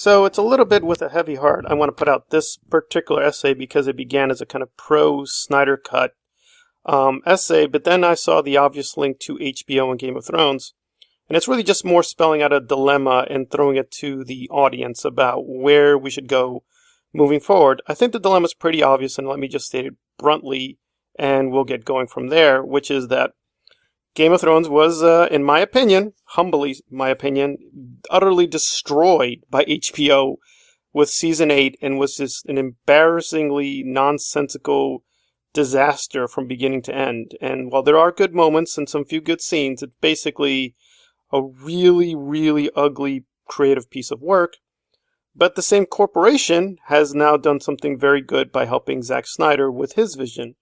So it's a little bit with a heavy heart. I want to put out this particular essay because it began as a kind of pro-Snyder cut essay, but then I saw the obvious link to HBO and Game of Thrones. And it's really just more spelling out a dilemma and throwing it to the audience about where we should go moving forward. I think the dilemma is pretty obvious, and let me just state it bluntly, and we'll get going from there, which is that Game of Thrones was, in my opinion, humbly my opinion, utterly destroyed by HBO with season 8 and was just an embarrassingly nonsensical disaster from beginning to end. And while there are good moments and some few good scenes, it's basically a really, really ugly creative piece of work. But the same corporation has now done something very good by helping Zack Snyder with his vision.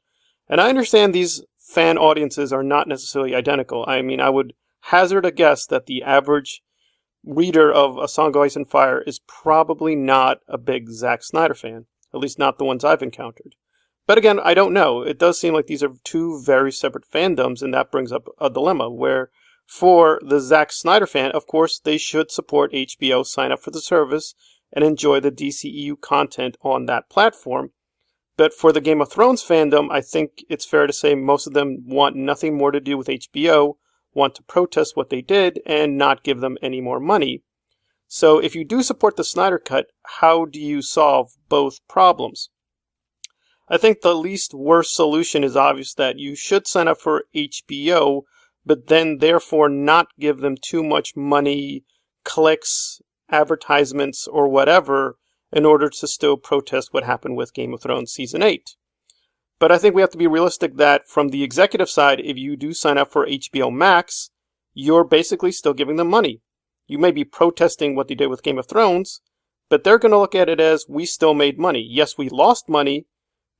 And I understand these fan audiences are not necessarily identical. I mean, I would hazard a guess that the average reader of A Song of Ice and Fire is probably not a big Zack Snyder fan, at least not the ones I've encountered. But again, I don't know. It does seem like these are two very separate fandoms, and that brings up a dilemma where for the Zack Snyder fan, of course, they should support HBO, sign up for the service, and enjoy the DCEU content on that platform. But for the Game of Thrones fandom, I think it's fair to say most of them want nothing more to do with HBO, want to protest what they did, and not give them any more money. So if you do support the Snyder Cut, how do you solve both problems? I think the least worst solution is obvious that you should sign up for HBO, but then therefore not give them too much money, clicks, advertisements, or whatever in order to still protest what happened with Game of Thrones Season 8. But I think we have to be realistic that from the executive side, if you do sign up for HBO Max, you're basically still giving them money. You may be protesting what they did with Game of Thrones, but they're going to look at it as we still made money. Yes, we lost money,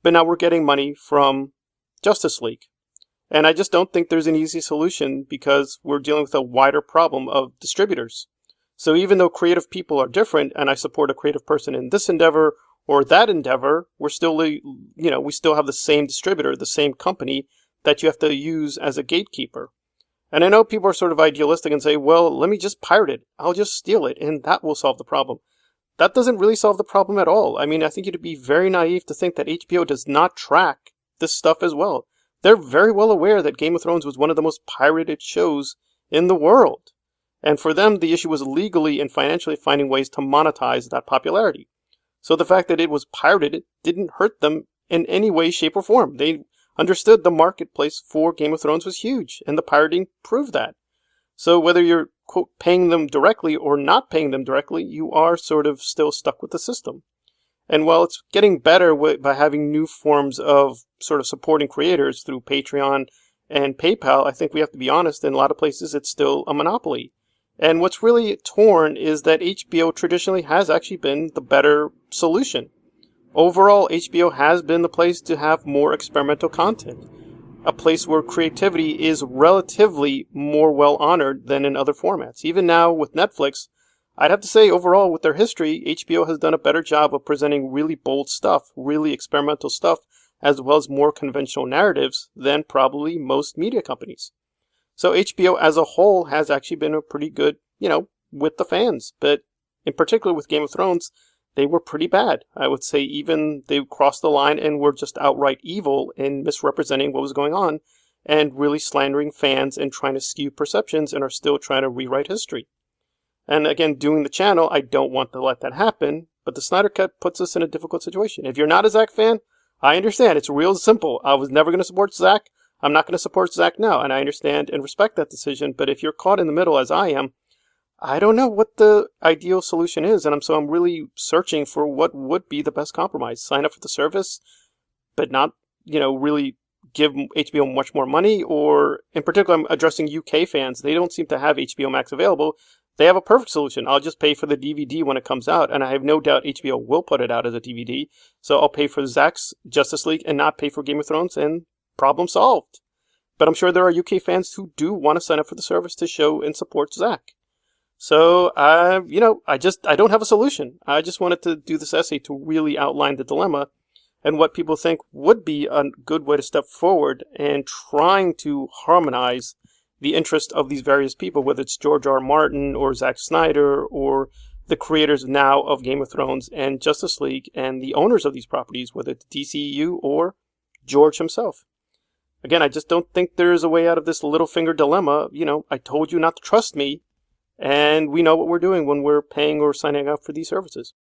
but now we're getting money from Justice League. And I just don't think there's an easy solution because we're dealing with a wider problem of distributors. So even though creative people are different, and I support a creative person in this endeavor or that endeavor, we're still, we still have the same distributor, the same company that you have to use as a gatekeeper. And I know people are sort of idealistic and say, well, let me just pirate it. I'll just steal it, and that will solve the problem. That doesn't really solve the problem at all. I mean, I think you'd be very naive to think that HBO does not track this stuff as well. They're very well aware that Game of Thrones was one of the most pirated shows in the world. And for them, the issue was legally and financially finding ways to monetize that popularity. So the fact that it was pirated didn't hurt them in any way, shape, or form. They understood the marketplace for Game of Thrones was huge, and the pirating proved that. So whether you're, quote, paying them directly or not paying them directly, you are sort of still stuck with the system. And while it's getting better by having new forms of sort of supporting creators through Patreon and PayPal, I think we have to be honest, in a lot of places it's still a monopoly. And what's really torn is that HBO traditionally has actually been the better solution. Overall, HBO has been the place to have more experimental content, a place where creativity is relatively more well honored than in other formats. Even now with Netflix, I'd have to say overall with their history, HBO has done a better job of presenting really bold stuff, really experimental stuff, as well as more conventional narratives than probably most media companies. So HBO as a whole has actually been a pretty good, with the fans. But in particular with Game of Thrones, they were pretty bad. I would say even they crossed the line and were just outright evil in misrepresenting what was going on and really slandering fans and trying to skew perceptions and are still trying to rewrite history. And again, doing the channel, I don't want to let that happen, but the Snyder Cut puts us in a difficult situation. If you're not a Zack fan, I understand. It's real simple. I was never going to support Zack. I'm not going to support Zack now, and I understand and respect that decision, but if you're caught in the middle as I am, I don't know what the ideal solution is, and I'm really searching for what would be the best compromise. Sign up for the service, but not, really give HBO much more money, or in particular, I'm addressing UK fans. They don't seem to have HBO Max available. They have a perfect solution. I'll just pay for the DVD when it comes out, and I have no doubt HBO will put it out as a DVD, so I'll pay for Zack's Justice League and not pay for Game of Thrones, and problem solved. But I'm sure there are UK fans who do want to sign up for the service to show and support Zack. So, I don't have a solution. I just wanted to do this essay to really outline the dilemma and what people think would be a good way to step forward and trying to harmonize the interest of these various people, whether it's George R. R. Martin or Zack Snyder or the creators now of Game of Thrones and Justice League and the owners of these properties, whether it's DCEU or George himself. Again, I just don't think there's a way out of this Littlefinger dilemma. I told you not to trust me, and we know what we're doing when we're paying or signing up for these services.